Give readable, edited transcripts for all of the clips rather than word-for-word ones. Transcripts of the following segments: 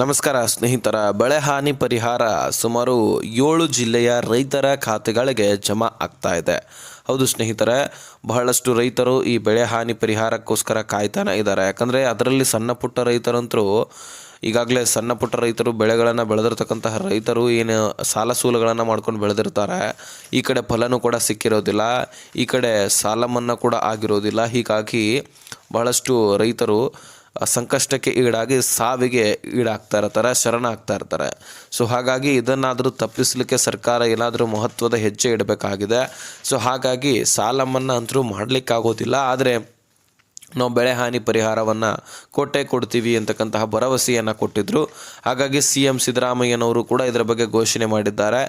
ನಮಸ್ಕಾರ ಸ್ನೇಹಿತರ. ಬೆಳೆ ಹಾನಿ ಪರಿಹಾರ ಸುಮಾರು 7 ಜಿಲ್ಲೆಯ ರೈತರ ಖಾತೆಗಳಿಗೆ ಜಮಾ ಆಗ್ತಾ ಇದೆ. ಹೌದು ಸ್ನೇಹಿತರೆ, ಬಹಳಷ್ಟು ರೈತರು ಈ ಬೆಳೆ ಹಾನಿ ಪರಿಹಾರಕ್ಕೋಸ್ಕರ ಕಾಯ್ತಾನೆ ಇದ್ದಾರೆ. ಯಾಕಂದರೆ ಅದರಲ್ಲಿ ಸಣ್ಣ ಪುಟ್ಟ ರೈತರಂತರೂ ಈಗಾಗಲೇ ಸಣ್ಣ ಪುಟ್ಟ ರೈತರು ಬೆಳೆಗಳನ್ನು ಬೆಳೆದಿರ್ತಕ್ಕಂತಹ ರೈತರು ಏನು ಸಾಲ ಸೂಲಗಳನ್ನು ಮಾಡ್ಕೊಂಡು ಬೆಳೆದಿರ್ತಾರೆ. ಈ ಕಡೆ ಫಲನೂ ಕೂಡ ಸಿಕ್ಕಿರೋದಿಲ್ಲ, ಈ ಕಡೆ ಸಾಲ ಮನ್ನಾ ಕೂಡ ಆಗಿರೋದಿಲ್ಲ. ಹೀಗಾಗಿ ಬಹಳಷ್ಟು ರೈತರು ಸಂಕಷ್ಟಕ್ಕೆ ಈಡಾಗಿ ಸಾವಿಗೆ ಈಡಾಗ್ತಾ ಇರ್ತಾರೆ, ಶರಣಾಗ್ತಾ ಇರ್ತಾರೆ. ಸೊ ಹಾಗಾಗಿ ಇದನ್ನಾದರೂ ತಪ್ಪಿಸಲಿಕ್ಕೆ ಸರ್ಕಾರ ಏನಾದರೂ ಮಹತ್ವದ ಹೆಜ್ಜೆ ಇಡಬೇಕಾಗಿದೆ. ಸೊ ಹಾಗಾಗಿ ಸಾಲ ಮನ್ನಾ ಅಂತರೂ ಮಾಡಲಿಕ್ಕಾಗೋದಿಲ್ಲ, ಆದರೆ ನಾವು ಬೆಳೆ ಹಾನಿ ಪರಿಹಾರವನ್ನು ಕೊಡ್ತೀವಿ ಅಂತಕ್ಕಂತಹ ಭರವಸೆಯನ್ನು ಕೊಟ್ಟಿದ್ದರು. ಹಾಗಾಗಿ CM ಸಿದ್ದರಾಮಯ್ಯನವರು ಕೂಡ ಇದರ ಬಗ್ಗೆ ಘೋಷಣೆ ಮಾಡಿದ್ದಾರೆ.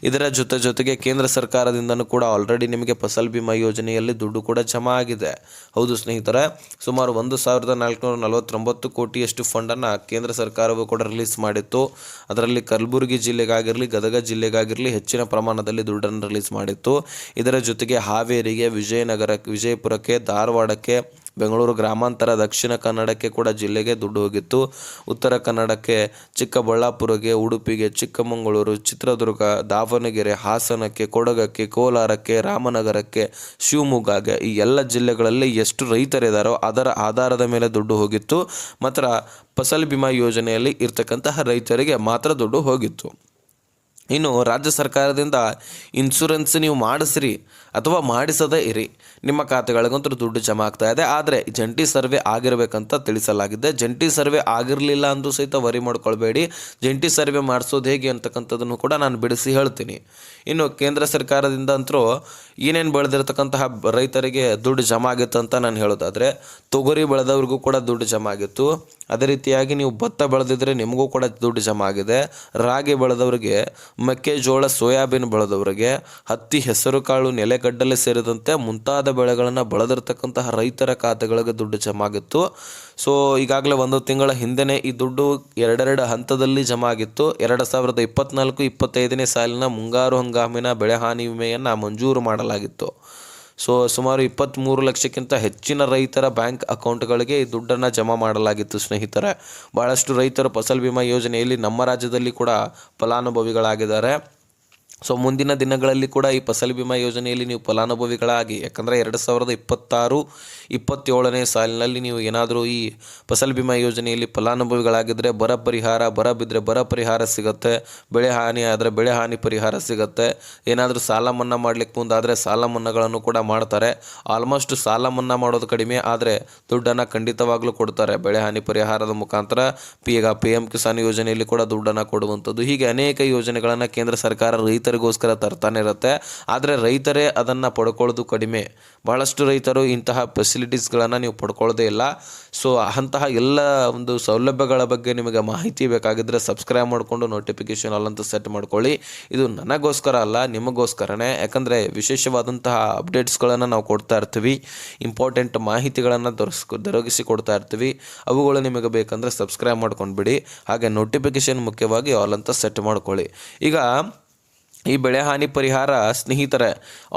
ಇದರ ಜೊತೆಗೆ ಕೇಂದ್ರ ಸರ್ಕಾರದಿಂದನೂ ಕೂಡ ಆಲ್ರೆಡಿ ನಿಮಗೆ ಫಸಲ್ ಬಿಮಾ ಯೋಜನೆಯಲ್ಲಿ ದುಡ್ಡು ಕೂಡ ಜಮಾ ಆಗಿದೆ. ಹೌದು ಸ್ನೇಹಿತರೆ, ಸುಮಾರು 1449 ಕೋಟಿಯಷ್ಟು ಫಂಡನ್ನು ಕೇಂದ್ರ ಸರ್ಕಾರವು ಕೂಡ ರಿಲೀಸ್ ಮಾಡಿತ್ತು. ಅದರಲ್ಲಿ ಕಲಬುರಗಿ ಜಿಲ್ಲೆಗಾಗಿರಲಿ, ಗದಗ ಜಿಲ್ಲೆಗಾಗಿರಲಿ ಹೆಚ್ಚಿನ ಪ್ರಮಾಣದಲ್ಲಿ ದುಡ್ಡನ್ನು ರಿಲೀಸ್ ಮಾಡಿತ್ತು. ಇದರ ಜೊತೆಗೆ ಹಾವೇರಿಗೆ, ವಿಜಯಪುರಕ್ಕೆ, ಧಾರವಾಡಕ್ಕೆ, ಬೆಂಗಳೂರು ಗ್ರಾಮಾಂತರ, ದಕ್ಷಿಣ ಕನ್ನಡಕ್ಕೆ ಕೂಡ ಜಿಲ್ಲೆಗೆ ದುಡ್ಡು ಹೋಗಿತ್ತು. ಉತ್ತರ ಕನ್ನಡಕ್ಕೆ, ಚಿಕ್ಕಬಳ್ಳಾಪುರಕ್ಕೆ, ಉಡುಪಿಗೆ, ಚಿಕ್ಕಮಗಳೂರು, ಚಿತ್ರದುರ್ಗ, ದಾವಣಗೆರೆ, ಹಾಸನಕ್ಕೆ, ಕೊಡಗಕ್ಕೆ, ಕೋಲಾರಕ್ಕೆ, ರಾಮನಗರಕ್ಕೆ, ಶಿವಮೊಗ್ಗಗೆ, ಈ ಎಲ್ಲ ಜಿಲ್ಲೆಗಳಲ್ಲಿ ಎಷ್ಟು ರೈತರಿದ್ದಾರೋ ಅದರ ಆಧಾರದ ಮೇಲೆ ದುಡ್ಡು ಹೋಗಿತ್ತು. ಮಾತ್ರ ಫಸಲ್ ಬಿಮಾ ಯೋಜನೆಯಲ್ಲಿ ಇರ್ತಕ್ಕಂತಹ ರೈತರಿಗೆ ಮಾತ್ರ ದುಡ್ಡು ಹೋಗಿತ್ತು. ಇನ್ನು ರಾಜ್ಯ ಸರ್ಕಾರದಿಂದ ಇನ್ಶೂರೆನ್ಸ್ ನೀವು ಮಾಡಿಸ್ರಿ ಅಥವಾ ಮಾಡಿಸದೇ ಇರಿ, ನಿಮ್ಮ ಖಾತೆಗಳಿಗಂತೂ ದುಡ್ಡು ಜಮಾ ಆಗ್ತಾ ಇದೆ. ಆದರೆ ಜಂಟಿ ಸರ್ವೆ ಆಗಿರಬೇಕಂತ ತಿಳಿಸಲಾಗಿದೆ. ಜಂಟಿ ಸರ್ವೆ ಆಗಿರಲಿಲ್ಲ ಅಂದರೂ ಸಹಿತ ವರಿ ಮಾಡ್ಕೊಳ್ಬೇಡಿ. ಜಂಟಿ ಸರ್ವೆ ಮಾಡಿಸೋದು ಹೇಗೆ ಅಂತಕ್ಕಂಥದ್ದನ್ನು ಕೂಡ ನಾನು ಬಿಡಿಸಿ ಹೇಳ್ತೀನಿ. ಇನ್ನು ಕೇಂದ್ರ ಸರ್ಕಾರದಿಂದ ಅಂತರೂ ಏನೇನು ಬೆಳೆದಿರ್ತಕ್ಕಂತಹ ರೈತರಿಗೆ ದುಡ್ಡು ಜಮಾ ಆಗಿತ್ತು ಅಂತ ನಾನು ಹೇಳೋದಾದರೆ, ತೊಗರಿ ಬೆಳೆದವ್ರಿಗೂ ಕೂಡ ದುಡ್ಡು ಜಮಾ ಆಗಿತ್ತು. ಅದೇ ರೀತಿಯಾಗಿ ನೀವು ಭತ್ತ ಬೆಳೆದಿದ್ರೆ ನಿಮಗೂ ಕೂಡ ದುಡ್ಡು ಜಮಾ ಆಗಿದೆ. ರಾಗಿ ಬೆಳೆದವರಿಗೆ, ಮೆಕ್ಕೆಜೋಳ, ಸೋಯಾಬೀನ್ ಬೆಳೆದವರಿಗೆ, ಹತ್ತಿ, ಹೆಸರು ಕಾಳು, ನೆಲೆಗಡ್ಡಲೆ ಸೇರಿದಂತೆ ಮುಂತಾದ ಬೆಳೆಗಳನ್ನು ಬೆಳೆದಿರ್ತಕ್ಕಂತಹ ರೈತರ ಖಾತೆಗಳಿಗೆ ದುಡ್ಡು ಜಮಾ ಆಗಿತ್ತು. ಸೊ ಈಗಾಗಲೇ ಒಂದು ತಿಂಗಳ ಹಿಂದೆಯೇ ಈ ದುಡ್ಡು ಎರಡೆರಡು ಹಂತದಲ್ಲಿ ಜಮಾ ಆಗಿತ್ತು. 2024-25ನೇ ಸಾಲಿನ ಮುಂಗಾರು ಹಂಗಾಮಿನ ಬೆಳೆ ಹಾನಿ ವಿಮೆಯನ್ನು ಮಂಜೂರು ಮಾಡಲಾಗಿತ್ತು. ಸೊ ಸುಮಾರು 23 ಲಕ್ಷಕ್ಕಿಂತ ಹೆಚ್ಚಿನ ರೈತರ ಬ್ಯಾಂಕ್ ಅಕೌಂಟ್ಗಳಿಗೆ ಈ ದುಡ್ಡನ್ನು ಜಮಾ ಮಾಡಲಾಗಿತ್ತು. ಸ್ನೇಹಿತರೆ, ಭಾಳಷ್ಟು ರೈತರು ಫಸಲ್ ಬಿಮಾ ಯೋಜನೆಯಲ್ಲಿ ನಮ್ಮ ರಾಜ್ಯದಲ್ಲಿ ಕೂಡ ಫಲಾನುಭವಿಗಳಾಗಿದ್ದಾರೆ. ಸೊ ಮುಂದಿನ ದಿನಗಳಲ್ಲಿ ಕೂಡ ಈ ಫಸಲ್ ಬಿಮಾ ಯೋಜನೆಯಲ್ಲಿ ನೀವು ಫಲಾನುಭವಿಗಳಾಗಿ, ಯಾಕಂದರೆ 2026-27ನೇ ಸಾಲಿನಲ್ಲಿ ನೀವು ಏನಾದರೂ ಈ ಫಸಲ್ ಬಿಮಾ ಯೋಜನೆಯಲ್ಲಿ ಫಲಾನುಭವಿಗಳಾಗಿದ್ದರೆ ಬರ ಬಿದ್ದರೆ ಬರ ಪರಿಹಾರ ಸಿಗುತ್ತೆ, ಬೆಳೆ ಹಾನಿ ಆದರೆ ಬೆಳೆ ಹಾನಿ ಪರಿಹಾರ ಸಿಗುತ್ತೆ. ಏನಾದರೂ ಸಾಲ ಮನ್ನಾ ಮಾಡಲಿಕ್ಕೆ ಮುಂದಾದರೆ ಸಾಲ ಮನ್ನಾಗಳನ್ನು ಕೂಡ ಮಾಡ್ತಾರೆ. ಆಲ್ಮೋಸ್ಟ್ ಸಾಲ ಮನ್ನಾ ಮಾಡೋದು ಕಡಿಮೆ, ಆದರೆ ದುಡ್ಡನ್ನು ಖಂಡಿತವಾಗ್ಲೂ ಕೊಡ್ತಾರೆ ಬೆಳೆ ಹಾನಿ ಪರಿಹಾರದ ಮುಖಾಂತರ. ಈಗ PM ಕಿಸಾನ್ ಯೋಜನೆಯಲ್ಲಿ ಕೂಡ ದುಡ್ಡನ್ನು ಕೊಡುವಂಥದ್ದು, ಹೀಗೆ ಅನೇಕ ಯೋಜನೆಗಳನ್ನು ಕೇಂದ್ರ ಸರ್ಕಾರ ರೈತರಿಗೋಸ್ಕರ ತರ್ತಾನೆ ಇರುತ್ತೆ. ಆದರೆ ರೈತರೇ ಅದನ್ನು ಪಡ್ಕೊಳ್ಳೋದು ಕಡಿಮೆ. ಬಹಳಷ್ಟು ರೈತರು ಇಂತಹ ಫೆಸಿಲಿಟೀಸ್ಗಳನ್ನು ನೀವು ಪಡ್ಕೊಳ್ಳೋದೇ ಇಲ್ಲ. ಸೊ ಅಂತಹ ಎಲ್ಲ ಒಂದು ಸೌಲಭ್ಯಗಳ ಬಗ್ಗೆ ನಿಮಗೆ ಮಾಹಿತಿ ಬೇಕಾಗಿದ್ದರೆ ಸಬ್ಸ್ಕ್ರೈಬ್ ಮಾಡಿಕೊಂಡು ನೋಟಿಫಿಕೇಷನ್ ಆಲ್ ಅಂತ ಸೆಟ್ ಮಾಡ್ಕೊಳ್ಳಿ. ಇದು ನನಗೋಸ್ಕರ ಅಲ್ಲ, ನಿಮಗೋಸ್ಕರನೇ. ಯಾಕಂದರೆ ವಿಶೇಷವಾದಂತಹ ಅಪ್ಡೇಟ್ಸ್ಗಳನ್ನು ನಾವು ಕೊಡ್ತಾ ಇರ್ತೀವಿ, ಇಂಪಾರ್ಟೆಂಟ್ ಮಾಹಿತಿಗಳನ್ನು ದೊರಕಿಸಿ ಕೊಡ್ತಾ ಇರ್ತೀವಿ. ಅವುಗಳು ನಿಮಗೆ ಬೇಕಂದರೆ ಸಬ್ಸ್ಕ್ರೈಬ್ ಮಾಡ್ಕೊಂಡ್ಬಿಡಿ. ಹಾಗೆ ನೋಟಿಫಿಕೇಷನ್ ಮುಖ್ಯವಾಗಿ ಆಲ್ ಅಂತ ಸೆಟ್ ಮಾಡ್ಕೊಳ್ಳಿ. ಈಗ ಈ ಬೆಳೆ ಹಾನಿ ಪರಿಹಾರ ಸ್ನೇಹಿತರೆ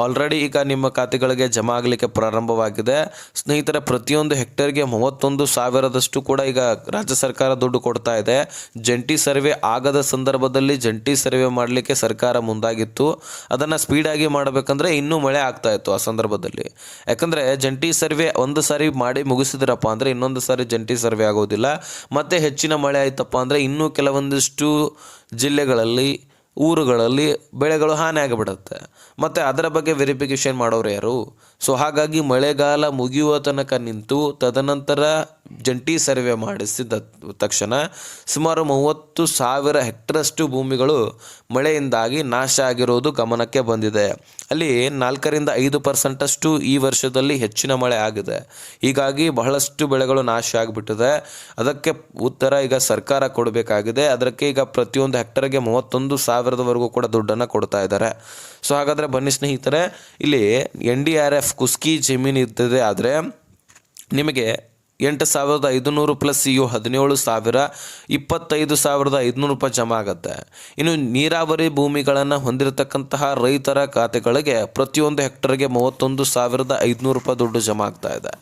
ಆಲ್ರೆಡಿ ಈಗ ನಿಮ್ಮ ಖಾತೆಗಳಿಗೆ ಜಮಾ ಆಗಲಿಕ್ಕೆ ಪ್ರಾರಂಭವಾಗಿದೆ. ಸ್ನೇಹಿತರೆ, ಪ್ರತಿಯೊಂದು ಹೆಕ್ಟೇರ್ಗೆ 31,000ದಷ್ಟು ಕೂಡ ಈಗ ರಾಜ್ಯ ಸರ್ಕಾರ ದುಡ್ಡು ಕೊಡ್ತಾ ಇದೆ. ಜಂಟಿ ಸರ್ವೆ ಆಗದ ಸಂದರ್ಭದಲ್ಲಿ ಜಂಟಿ ಸರ್ವೆ ಮಾಡಲಿಕ್ಕೆ ಸರ್ಕಾರ ಮುಂದಾಗಿತ್ತು. ಅದನ್ನು ಸ್ಪೀಡಾಗಿ ಮಾಡಬೇಕಂದ್ರೆ ಇನ್ನೂ ಮಳೆ ಆಗ್ತಾ ಇತ್ತು ಆ ಸಂದರ್ಭದಲ್ಲಿ. ಯಾಕಂದರೆ ಜಂಟಿ ಸರ್ವೆ ಒಂದು ಸಾರಿ ಮಾಡಿ ಮುಗಿಸಿದ್ರಪ್ಪ ಅಂದರೆ ಇನ್ನೊಂದು ಸಾರಿ ಜಂಟಿ ಸರ್ವೆ ಆಗೋದಿಲ್ಲ. ಮತ್ತು ಹೆಚ್ಚಿನ ಮಳೆ ಆಯ್ತಪ್ಪ ಅಂದರೆ ಇನ್ನೂ ಕೆಲವೊಂದಿಷ್ಟು ಜಿಲ್ಲೆಗಳಲ್ಲಿ, ಊರುಗಳಲ್ಲಿ ಬೆಳೆಗಳು ಹಾನಿ ಆಗಿಬಿಡುತ್ತೆ. ಮತ್ತು ಅದರ ಬಗ್ಗೆ ವೆರಿಫಿಕೇಷನ್ ಮಾಡೋರು ಯಾರು? ಸೊ ಹಾಗಾಗಿ ಮಳೆಗಾಲ ಮುಗಿಯುವ ತನಕ ನಿಂತು ತದನಂತರ ಜಂಟಿ ಸರ್ವೆ ಮಾಡಿಸಿದ ತಕ್ಷಣ ಸುಮಾರು 30,000 ಹೆಕ್ಟರಷ್ಟು ಭೂಮಿಗಳು ಮಳೆಯಿಂದಾಗಿ ನಾಶ ಆಗಿರೋದು ಗಮನಕ್ಕೆ ಬಂದಿದೆ. ಅಲ್ಲಿ 4-5% ಈ ವರ್ಷದಲ್ಲಿ ಹೆಚ್ಚಿನ ಮಳೆ ಆಗಿದೆ. ಹೀಗಾಗಿ ಬಹಳಷ್ಟು ಬೆಳೆಗಳು ನಾಶ ಆಗಿಬಿಟ್ಟಿದೆ. ಅದಕ್ಕೆ ಉತ್ತರ ಈಗ ಸರ್ಕಾರ ಕೊಡಬೇಕಾಗಿದೆ. ಅದಕ್ಕೆ ಈಗ ಪ್ರತಿಯೊಂದು ಹೆಕ್ಟರ್ಗೆ 31,000ವರೆಗೂ ಕೂಡ ದುಡ್ಡನ್ನು ಕೊಡ್ತಾ ಇದ್ದಾರೆ. ಸೊ ಹಾಗಾದರೆ ಬನ್ನಿ ಸ್ನೇಹಿತರೆ, ಇಲ್ಲಿ NDRF ಕುಸ್ಕಿ ಜಮೀನು ಇರ್ತದೆ ಆದರೆ ನಿಮಗೆ 8,500 ಪ್ಲಸ್ ಇವು 17,000, 25,500 ರೂಪಾಯಿ ಜಮಾ ಆಗುತ್ತೆ. ಇನ್ನು ನೀರಾವರಿ ಭೂಮಿಗಳನ್ನು ಹೊಂದಿರತಕ್ಕಂತಹ ರೈತರ ಖಾತೆಗಳಿಗೆ ಪ್ರತಿಯೊಂದು ಹೆಕ್ಟರ್ಗೆ 31,500 ರೂಪಾಯಿ ದುಡ್ಡು ಜಮಾ ಆಗ್ತಾ ಇದೆ.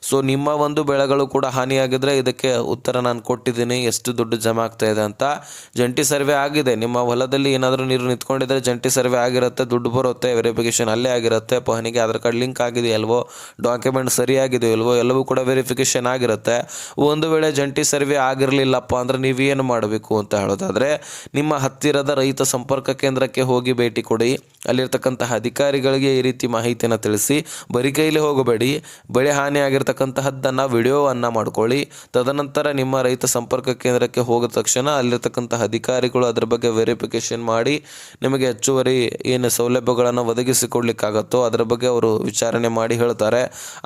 ಸೊ ನಿಮ್ಮ ಒಂದು ಬೆಳೆಗಳು ಕೂಡ ಹಾನಿಯಾಗಿದ್ದರೆ ಇದಕ್ಕೆ ಉತ್ತರ ನಾನು ಕೊಟ್ಟಿದ್ದೀನಿ, ಎಷ್ಟು ದುಡ್ಡು ಜಮಾ ಆಗ್ತಾ ಇದೆ ಅಂತ. ಜಂಟಿ ಸರ್ವೆ ಆಗಿದೆ, ನಿಮ್ಮ ಹೊಲದಲ್ಲಿ ಏನಾದರೂ ನೀರು ನಿಂತ್ಕೊಂಡಿದ್ರೆ ಜಂಟಿ ಸರ್ವೆ ಆಗಿರುತ್ತೆ, ದುಡ್ಡು ಬರುತ್ತೆ, ವೆರಿಫಿಕೇಷನ್ ಅಲ್ಲೇ ಆಗಿರುತ್ತೆ. ಪಹಣಿಗೆ ಆಧಾರ್ ಕಾರ್ಡ್ ಲಿಂಕ್ ಆಗಿದೆಯಲ್ವೋ, ಡಾಕ್ಯುಮೆಂಟ್ ಸರಿಯಾಗಿದೆಯಲ್ವೋ ಎಲ್ಲವೂ ಕೂಡ ವೆರಿಫಿಕೇಷನ್ ಆಗಿರುತ್ತೆ. ಒಂದು ವೇಳೆ ಜಂಟಿ ಸರ್ವೆ ಆಗಿರಲಿಲ್ಲಪ್ಪ ಅಂದರೆ ನೀವೇನು ಮಾಡಬೇಕು ಅಂತ ಹೇಳೋದಾದರೆ, ನಿಮ್ಮ ಹತ್ತಿರದ ರೈತ ಸಂಪರ್ಕ ಕೇಂದ್ರಕ್ಕೆ ಹೋಗಿ ಭೇಟಿ ಕೊಡಿ. ಅಲ್ಲಿರ್ತಕ್ಕಂತಹ ಅಧಿಕಾರಿಗಳಿಗೆ ಈ ರೀತಿ ಮಾಹಿತಿಯನ್ನು ತಿಳಿಸಿ. ಬರೀ ಕೈಲಿ ಹೋಗಬೇಡಿ, ಬೆಳೆ ಹಾನಿ ಆಗಿರ್ತಕ್ಕಂತಹದ್ದನ್ನು ವಿಡಿಯೋವನ್ನು ಮಾಡ್ಕೊಳ್ಳಿ. ತದನಂತರ ನಿಮ್ಮ ರೈತ ಸಂಪರ್ಕ ಕೇಂದ್ರಕ್ಕೆ ಹೋದ ತಕ್ಷಣ ಅಲ್ಲಿರ್ತಕ್ಕಂತಹ ಅಧಿಕಾರಿಗಳು ಅದರ ಬಗ್ಗೆ ವೆರಿಫಿಕೇಷನ್ ಮಾಡಿ ನಿಮಗೆ ಹೆಚ್ಚುವರಿ ಏನು ಸೌಲಭ್ಯಗಳನ್ನು ಒದಗಿಸಿಕೊಡ್ಲಿಕ್ಕಾಗತ್ತೋ ಅದರ ಬಗ್ಗೆ ಅವರು ವಿಚಾರಣೆ ಮಾಡಿ ಹೇಳ್ತಾರೆ.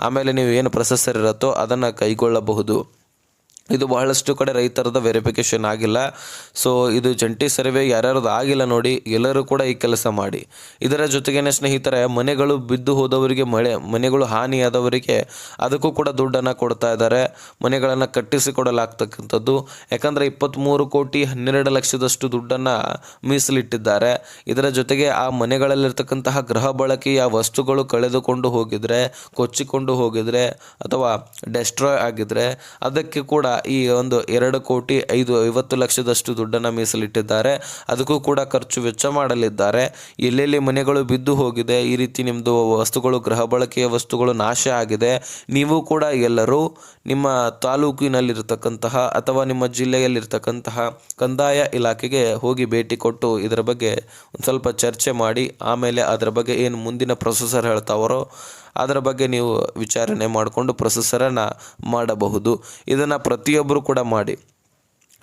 ಆಮೇಲೆ ನೀವು ಏನು ಪ್ರೊಸೆಸರ್ ಇರುತ್ತೋ ಅದನ್ನು ಕೈಗೊಳ್ಳಬಹುದು. ಇದು ಬಹಳಷ್ಟು ಕಡೆ ರೈತರದ ವೆರಿಫಿಕೇಷನ್ ಆಗಿಲ್ಲ. ಸೊ ಇದು ಜಂಟಿ ಸರ್ವೆ ಯಾರ್ಯಾರದು ಆಗಿಲ್ಲ ನೋಡಿ, ಎಲ್ಲರೂ ಕೂಡ ಈ ಕೆಲಸ ಮಾಡಿ. ಇದರ ಜೊತೆಗೇನೆ ಸ್ನೇಹಿತರೆ, ಮನೆಗಳು ಬಿದ್ದು ಹೋದವರಿಗೆ, ಮನೆಗಳು ಹಾನಿಯಾದವರಿಗೆ ಅದಕ್ಕೂ ಕೂಡ ದುಡ್ಡನ್ನು ಕೊಡ್ತಾ ಇದ್ದಾರೆ. ಮನೆಗಳನ್ನು ಕಟ್ಟಿಸಿಕೊಡಲಾಗ್ತಕ್ಕಂಥದ್ದು. ಯಾಕಂದರೆ 23,12,00,000ದಷ್ಟು ದುಡ್ಡನ್ನು ಮೀಸಲಿಟ್ಟಿದ್ದಾರೆ. ಇದರ ಜೊತೆಗೆ ಆ ಮನೆಗಳಲ್ಲಿರ್ತಕ್ಕಂತಹ ಗೃಹ ಬಳಕೆಯ ವಸ್ತುಗಳು ಕಳೆದುಕೊಂಡು ಹೋಗಿದ್ರೆ, ಕೊಚ್ಚಿಕೊಂಡು ಹೋಗಿದ್ರೆ ಅಥವಾ ಡೆಸ್ಟ್ರಾಯ್ ಆಗಿದ್ರೆ ಅದಕ್ಕೆ ಕೂಡ ಈ ಒಂದು 2,50,00,000ದಷ್ಟು ದುಡ್ಡನ್ನು ಮೀಸಲಿಟ್ಟಿದ್ದಾರೆ. ಅದಕ್ಕೂ ಕೂಡ ಖರ್ಚು ವೆಚ್ಚ ಮಾಡಲಿದ್ದಾರೆ. ಎಲ್ಲೆಲ್ಲಿ ಮನೆಗಳು ಬಿದ್ದು ಹೋಗಿದೆ, ಈ ರೀತಿ ನಿಮ್ಮದು ವಸ್ತುಗಳು, ಗೃಹ ಬಳಕೆಯ ವಸ್ತುಗಳು ನಾಶ ಆಗಿದೆ, ನೀವು ಕೂಡ ಎಲ್ಲರೂ ನಿಮ್ಮ ತಾಲೂಕಿನಲ್ಲಿರ್ತಕ್ಕಂತಹ ಅಥವಾ ನಿಮ್ಮ ಜಿಲ್ಲೆಯಲ್ಲಿರ್ತಕ್ಕಂತಹ ಕಂದಾಯ ಇಲಾಖೆಗೆ ಹೋಗಿ ಭೇಟಿ ಕೊಟ್ಟು ಇದರ ಬಗ್ಗೆ ಒಂದು ಸ್ವಲ್ಪ ಚರ್ಚೆ ಮಾಡಿ, ಆಮೇಲೆ ಅದರ ಬಗ್ಗೆ ಏನು ಮುಂದಿನ ಪ್ರೊಸೆಸರ್ ಹೇಳ್ತಾವರೋ ಅದರ ಬಗ್ಗೆ ನೀವು ವಿಚಾರಣೆ ಮಾಡಿಕೊಂಡು ಪ್ರೊಸೆಸರನ್ನು ಮಾಡಬಹುದು. ಇದನ್ನು ಪ್ರತಿಯೊಬ್ಬರು ಕೂಡ ಮಾಡಿ.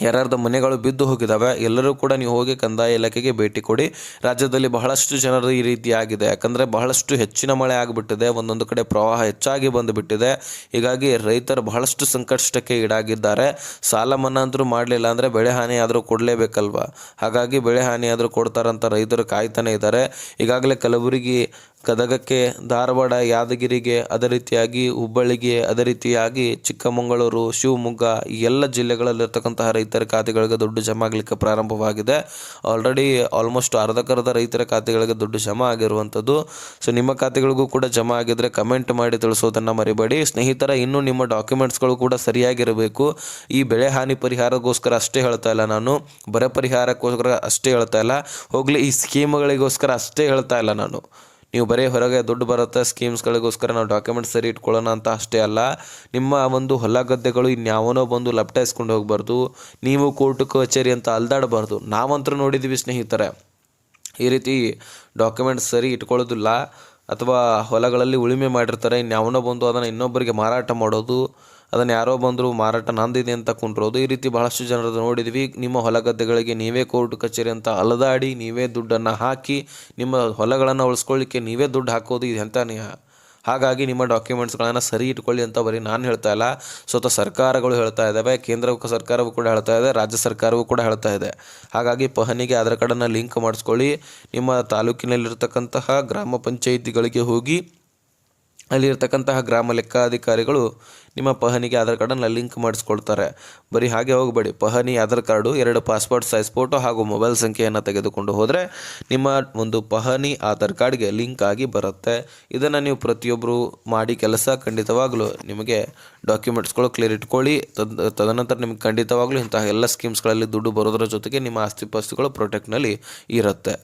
ಯಾರ್ಯಾರ್ದು ಮನೆಗಳು ಬಿದ್ದು ಹೋಗಿದ್ದಾವೆ ಎಲ್ಲರೂ ಕೂಡ ನೀವು ಹೋಗಿ ಕಂದಾಯ ಇಲಾಖೆಗೆ ಭೇಟಿ ಕೊಡಿ. ರಾಜ್ಯದಲ್ಲಿ ಬಹಳಷ್ಟು ಜನರು ಈ ರೀತಿ ಆಗಿದೆ. ಯಾಕಂದರೆ ಬಹಳಷ್ಟು ಹೆಚ್ಚಿನ ಮಳೆ ಆಗಿಬಿಟ್ಟಿದೆ, ಒಂದೊಂದು ಕಡೆ ಪ್ರವಾಹ ಹೆಚ್ಚಾಗಿ ಬಂದುಬಿಟ್ಟಿದೆ. ಹೀಗಾಗಿ ರೈತರು ಬಹಳಷ್ಟು ಸಂಕಷ್ಟಕ್ಕೆ ಈಡಾಗಿದ್ದಾರೆ. ಸಾಲ ಮನ್ನಾ ಅಂತೂ ಮಾಡಲಿಲ್ಲ ಅಂದರೆ ಬೆಳೆ ಹಾನಿ ಆದರೂ ಕೊಡಲೇಬೇಕಲ್ವ. ಹಾಗಾಗಿ ಬೆಳೆ ಹಾನಿ ಆದರೂ ಕೊಡ್ತಾರಂತ ರೈತರು ಕಾಯ್ತಾನೆ ಇದ್ದಾರೆ. ಈಗಾಗಲೇ ಕಲಬುರಗಿ, ಗದಗಕ್ಕೆ, ಧಾರವಾಡ, ಯಾದಗಿರಿಗೆ, ಅದೇ ರೀತಿಯಾಗಿ ಹುಬ್ಬಳ್ಳಿಗೆ, ಅದೇ ರೀತಿಯಾಗಿ ಚಿಕ್ಕಮಗಳೂರು, ಶಿವಮೊಗ್ಗ ಈ ಎಲ್ಲ ಜಿಲ್ಲೆಗಳಲ್ಲಿರ್ತಕ್ಕಂತಹ ರೈತರ ಖಾತೆಗಳಿಗೆ ದುಡ್ಡು ಜಮಾ ಆಗಲಿಕ್ಕೆ ಪ್ರಾರಂಭವಾಗಿದೆ. ಆಲ್ರೆಡಿ ಆಲ್ಮೋಸ್ಟ್ ಅರ್ಧಕ್ಕರ್ಧ ರೈತರ ಖಾತೆಗಳಿಗೆ ದುಡ್ಡು ಜಮಾ ಆಗಿರುವಂಥದ್ದು. ಸೊ ನಿಮ್ಮ ಖಾತೆಗಳಿಗೂ ಕೂಡ ಜಮಾ ಆಗಿದ್ದರೆ ಕಮೆಂಟ್ ಮಾಡಿ ತಿಳಿಸೋದನ್ನು ಮರಿಬೇಡಿ. ಸ್ನೇಹಿತರ, ಇನ್ನೂ ನಿಮ್ಮ ಡಾಕ್ಯುಮೆಂಟ್ಸ್ಗಳು ಕೂಡ ಸರಿಯಾಗಿರಬೇಕು. ಈ ಬೆಳೆ ಹಾನಿ ಪರಿಹಾರಕ್ಕೋಸ್ಕರ ಅಷ್ಟೇ ಹೇಳ್ತಾ ಇಲ್ಲ ನಾನು, ಬರ ಪರಿಹಾರಕ್ಕೋಸ್ಕರ ಅಷ್ಟೇ ಹೇಳ್ತಾ ಇಲ್ಲ, ಹೋಗಲಿ ಈ ಸ್ಕೀಮ್ಗಳಿಗೋಸ್ಕರ ಅಷ್ಟೇ ಹೇಳ್ತಾ ಇಲ್ಲ ನಾನು. ನೀವು ಬರೀ ಹೊರಗೆ ದುಡ್ಡು ಬರುತ್ತೆ ಸ್ಕೀಮ್ಸ್ಗಳಿಗೋಸ್ಕರ ನಾವು ಡಾಕ್ಯುಮೆಂಟ್ಸ್ ಸರಿ ಇಟ್ಕೊಳ್ಳೋಣ ಅಂತ ಅಷ್ಟೇ ಅಲ್ಲ. ನಿಮ್ಮ ಒಂದು ಹೊಲ ಗದ್ದೆಗಳು ಇನ್ಯಾವನೋ ಬಂದು ಲಪ್ಟಾಯಿಸ್ಕೊಂಡು ಹೋಗಬಾರ್ದು. ನೀವು ಕೋರ್ಟು ಕಚೇರಿ ಅಂತ ಅಲ್ದಾಡಬಾರ್ದು. ನಾವಂತರೂ ನೋಡಿದ್ದೀವಿ ಸ್ನೇಹಿತರೆ, ಈ ರೀತಿ ಡಾಕ್ಯುಮೆಂಟ್ಸ್ ಸರಿ ಇಟ್ಕೊಳ್ಳೋದಿಲ್ಲ ಅಥವಾ ಹೊಲಗಳಲ್ಲಿ ಉಳುಮೆ ಮಾಡಿರ್ತಾರೆ, ಇನ್ಯಾವನೋ ಬಂದು ಅದನ್ನು ಇನ್ನೊಬ್ಬರಿಗೆ ಮಾರಾಟ ಮಾಡೋದು, ಅದನ್ನು ಯಾರೋ ಬಂದರು ಮಾರಾಟ ನಂದಿದೆ ಅಂತ ಕುಂಡ್ರೋದು. ಈ ರೀತಿ ಬಹಳಷ್ಟು ಜನರದ್ದು ನೋಡಿದ್ವಿ. ನಿಮ್ಮ ಹೊಲ ಗದ್ದೆಗಳಿಗೆ ನೀವೇ ಕೋರ್ಟ್ ಕಚೇರಿ ಅಂತ ಅಲದಾಡಿ ನೀವೇ ದುಡ್ಡನ್ನು ಹಾಕಿ ನಿಮ್ಮ ಹೊಲಗಳನ್ನು ಉಳಿಸ್ಕೊಳ್ಳಿಕ್ಕೆ ನೀವೇ ದುಡ್ಡು ಹಾಕೋದು ಇದು ಎಂತ ಹಾಗಾಗಿ ನಿಮ್ಮ ಡಾಕ್ಯುಮೆಂಟ್ಸ್ಗಳನ್ನು ಸರಿ ಇಟ್ಕೊಳ್ಳಿ ಅಂತ ಬರೀ ನಾನು ಹೇಳ್ತಾ ಇಲ್ಲ, ಸ್ವತಃ ಸರ್ಕಾರಗಳು ಹೇಳ್ತಾ ಇದ್ದಾವೆ. ಕೇಂದ್ರ ಸರ್ಕಾರವೂ ಕೂಡ ಹೇಳ್ತಾ ಇದೆ, ರಾಜ್ಯ ಸರ್ಕಾರವೂ ಕೂಡ ಹೇಳ್ತಾ ಇದೆ. ಹಾಗಾಗಿ ಪಹಣಿಗೆ ಆಧಾರ್ ಕಾರ್ಡನ್ನು ಲಿಂಕ್ ಮಾಡಿಸ್ಕೊಳ್ಳಿ. ನಿಮ್ಮ ತಾಲೂಕಿನಲ್ಲಿರ್ತಕ್ಕಂತಹ ಗ್ರಾಮ ಪಂಚಾಯಿತಿಗಳಿಗೆ ಹೋಗಿ ಅಲ್ಲಿರ್ತಕ್ಕಂತಹ ಗ್ರಾಮ ಲೆಕ್ಕಾಧಿಕಾರಿಗಳು ನಿಮ್ಮ ಪಹಣಿಗೆ ಆಧಾರ್ ಕಾರ್ಡನ್ನು ಲಿಂಕ್ ಮಾಡಿಸ್ಕೊಳ್ತಾರೆ. ಬರೀ ಹಾಗೆ ಹೋಗಬೇಡಿ, ಪಹಣಿ Aadhaar card, 2 passport size photo ಹಾಗೂ ಮೊಬೈಲ್ ಸಂಖ್ಯೆಯನ್ನು ತೆಗೆದುಕೊಂಡು ಹೋದರೆ ನಿಮ್ಮ ಒಂದು ಪಹಣಿ ಆಧಾರ್ ಕಾರ್ಡ್ಗೆ ಲಿಂಕ್ ಆಗಿ ಬರುತ್ತೆ. ಇದನ್ನು ನೀವು ಪ್ರತಿಯೊಬ್ಬರು ಮಾಡಿ ಕೆಲಸ ಖಂಡಿತವಾಗಲೂ ನಿಮಗೆ ಡಾಕ್ಯುಮೆಂಟ್ಸ್ಗಳು ಕ್ಲಿಯರ್ ಇಟ್ಕೊಳ್ಳಿ. ತದನಂತರ ನಿಮಗೆ ಖಂಡಿತವಾಗಲೂ ಇಂತಹ ಎಲ್ಲ ಸ್ಕೀಮ್ಸ್ಗಳಲ್ಲಿ ದುಡ್ಡು ಬರೋದ್ರ ಜೊತೆಗೆ ನಿಮ್ಮ ಆಸ್ತಿ ಪಾಸ್ತಿಗಳು ಪ್ರೊಟೆಕ್ಟ್ನಲ್ಲಿ ಇರುತ್ತೆ.